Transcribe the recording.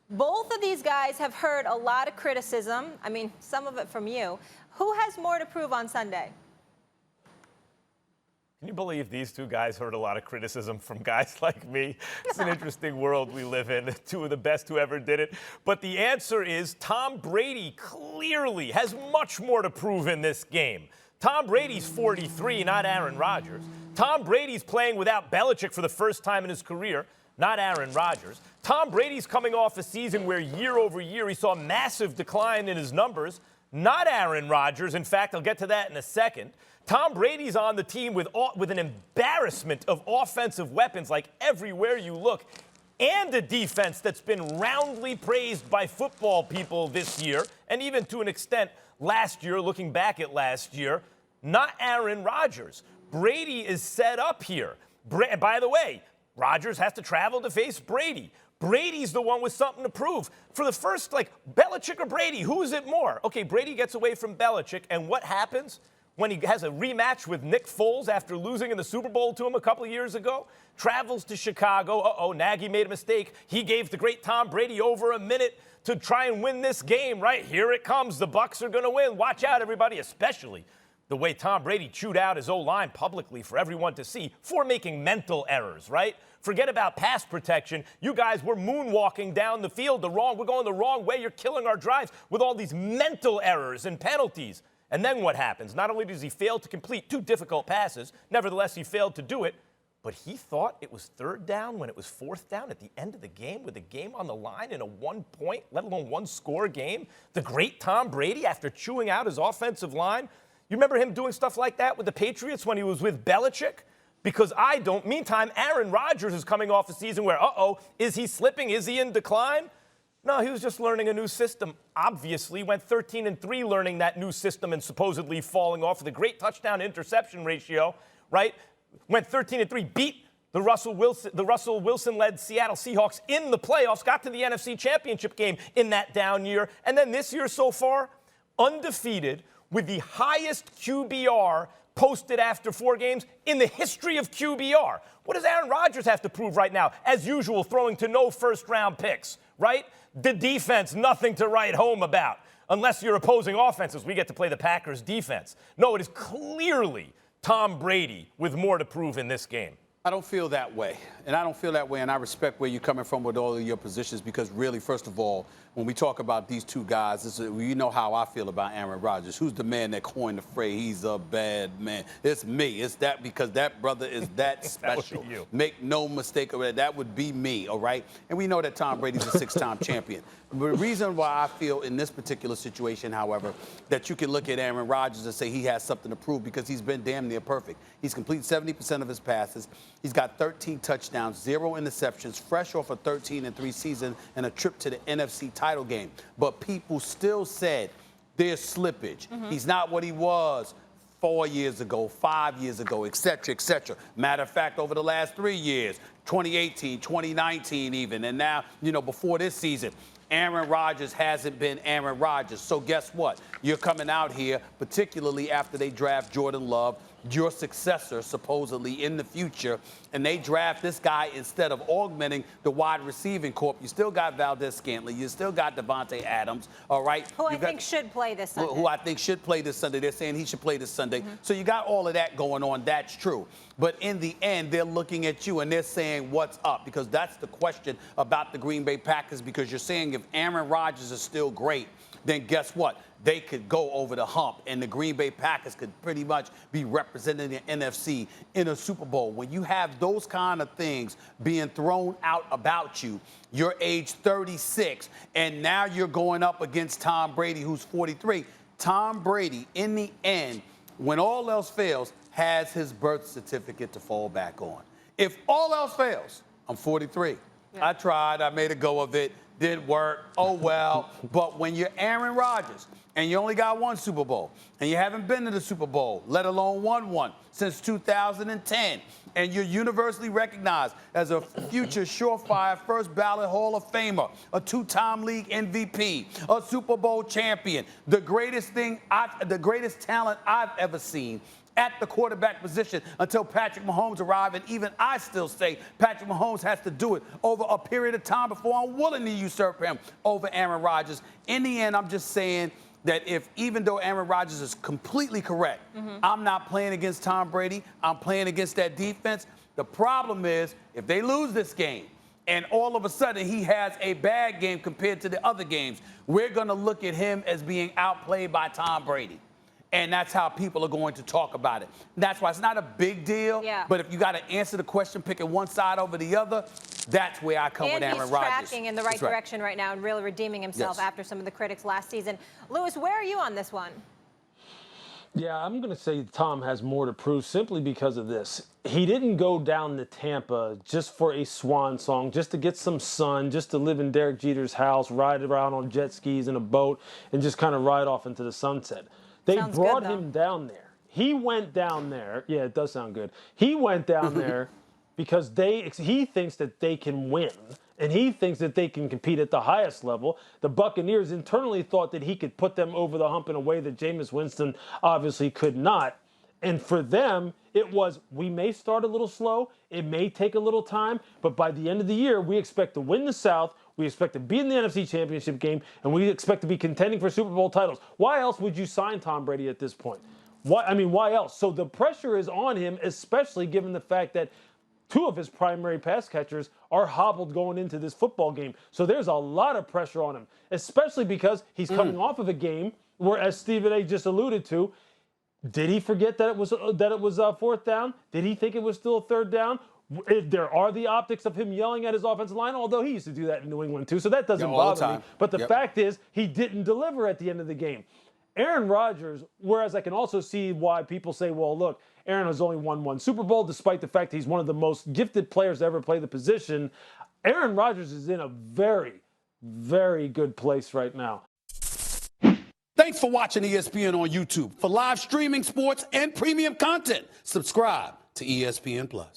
Both of these guys have heard a lot of criticism. I mean, some of it from you. Who has more to prove on Sunday? Can you believe these two guys heard a lot of criticism from guys like me? It's an interesting world we live in. Two of the best who ever did it. But the answer is Tom Brady clearly has much more to prove in this game. Tom Brady's 43, not Aaron Rodgers. Tom Brady's playing without Belichick for the first time in his career, not Aaron Rodgers. Tom Brady's coming off a season where year over year he saw a massive decline in his numbers, not Aaron Rodgers. In fact, I'll get to that in a second. Tom Brady's on the team with an embarrassment of offensive weapons like everywhere you look, and a defense that's been roundly praised by football people this year, and even to an extent last year, looking back at last year, not Aaron Rodgers. Brady is set up here. By the way, Rodgers has to travel to face Brady. Brady's the one with something to prove. For the first, Belichick or Brady, who is it more? Okay, Brady gets away from Belichick, and what happens when he has a rematch with Nick Foles after losing in the Super Bowl to him a couple of years ago? Travels to Chicago. Nagy made a mistake. He gave the great Tom Brady over a minute to try and win this game, right? Here it comes. The Bucs are going to win. Watch out, everybody, especially the way Tom Brady chewed out his O-line publicly for everyone to see for making mental errors, right? Forget about pass protection. You guys were moonwalking down the field we're going the wrong way. You're killing our drives with all these mental errors and penalties. And then what happens? Not only does he fail to complete two difficult passes, nevertheless, he failed to do it, but he thought it was third down when it was fourth down at the end of the game with the game on the line in a 1-point, let alone one-score game. The great Tom Brady, after chewing out his offensive line. You remember him doing stuff like that with the Patriots when he was with Belichick? Because I don't. Meantime, Aaron Rodgers is coming off a season where, is he slipping? Is he in decline? No, he was just learning a new system. Obviously, went 13-3 learning that new system and supposedly falling off with a great touchdown-interception ratio, right? Went 13-3, beat the Russell Wilson-led Seattle Seahawks in the playoffs, got to the NFC Championship game in that down year. And then this year so far, undefeated with the highest QBR posted after 4 games in the history of QBR. What does Aaron Rodgers have to prove right now? As usual, throwing to no first-round picks, right? The defense, nothing to write home about. Unless you're opposing offenses, we get to play the Packers' defense. No, it is clearly Tom Brady with more to prove in this game. I don't feel that way. And I don't feel that way, and I respect where you're coming from with all of your positions because really, first of all, when we talk about these two guys, you know how I feel about Aaron Rodgers. Who's the man that coined the phrase, he's a bad man? It's me. It's that because that brother is that special. That would be you. Make no mistake of it. That would be me, all right? And we know that Tom Brady's a 6-time champion. The reason why I feel in this particular situation, however, that you can look at Aaron Rodgers and say he has something to prove because he's been damn near perfect. He's completed 70% of his passes. He's got 13 touchdowns, 0 interceptions, fresh off a 13-3 season and a trip to the NFC title game. But people still said there's slippage. He's not what he was 4 years ago, 5 years ago, et cetera, et cetera. Matter of fact, over the last 3 years, 2018, 2019 even, and now, before this season, Aaron Rodgers hasn't been Aaron Rodgers. So guess what? You're coming out here, particularly after they draft Jordan Love, your successor supposedly in the future, and they draft this guy instead of augmenting the wide receiving corps. You still got Valdez-Scantling. You still got Devontae Adams, all right? Who I think should play this Sunday. Who I think should play this Sunday. They're saying he should play this Sunday. So you got all of that going on. That's true. But in the end, they're looking at you and they're saying, what's up? Because that's the question about the Green Bay Packers, because you're saying if Aaron Rodgers is still great, then guess what? They could go over the hump, and the Green Bay Packers could pretty much be representing the NFC in a Super Bowl. When you have those kind of things being thrown out about you, you're age 36, and now you're going up against Tom Brady, who's 43. Tom Brady, in the end, when all else fails, has his birth certificate to fall back on. If all else fails, I'm 43. Yeah. I tried. I made a go of it. Didn't work. Oh, well. But when you're Aaron Rodgers and you only got 1 Super Bowl and you haven't been to the Super Bowl, let alone won one since 2010, and you're universally recognized as a future surefire first ballot Hall of Famer, a 2-time league MVP, a Super Bowl champion, the greatest talent I've ever seen at the quarterback position until Patrick Mahomes arrives. And even I still say Patrick Mahomes has to do it over a period of time before I'm willing to usurp him over Aaron Rodgers. In the end, I'm just saying that even though Aaron Rodgers is completely correct, I'm not playing against Tom Brady. I'm playing against that defense. The problem is if they lose this game and all of a sudden he has a bad game compared to the other games, we're going to look at him as being outplayed by Tom Brady. And that's how people are going to talk about it. That's why it's not a big deal. Yeah. But if you got to answer the question picking one side over the other, that's where I come with Aaron Rodgers. And he's tracking in the right direction right now and really redeeming himself after some of the critics last season. Louis, where are you on this one? Yeah, I'm going to say Tom has more to prove simply because of this. He didn't go down to Tampa just for a swan song, just to get some sun, just to live in Derek Jeter's house, ride around on jet skis in a boat, and just kind of ride off into the sunset. They brought him down there. He went down there. Yeah, it does sound good. He went down there because he thinks that they can win, and he thinks that they can compete at the highest level. The Buccaneers internally thought that he could put them over the hump in a way that Jameis Winston obviously could not. And for them, it was, we may start a little slow, it may take a little time, but by the end of the year, we expect to win the South, we expect to be in the NFC Championship game, and we expect to be contending for Super Bowl titles. Why else would you sign Tom Brady at this point? Why else? So the pressure is on him, especially given the fact that two of his primary pass catchers are hobbled going into this football game. So there's a lot of pressure on him, especially because he's coming off of a game where, as Stephen A. just alluded to, did he forget that it was fourth down? Did he think it was still a third down? There are the optics of him yelling at his offensive line, although he used to do that in New England too, so that doesn't bother me. But the fact is, he didn't deliver at the end of the game. Aaron Rodgers, whereas I can also see why people say, well, look, Aaron has only won one Super Bowl, despite the fact he's one of the most gifted players to ever play the position. Aaron Rodgers is in a very, very good place right now. Thanks for watching ESPN on YouTube. For live streaming sports and premium content, subscribe to ESPN+.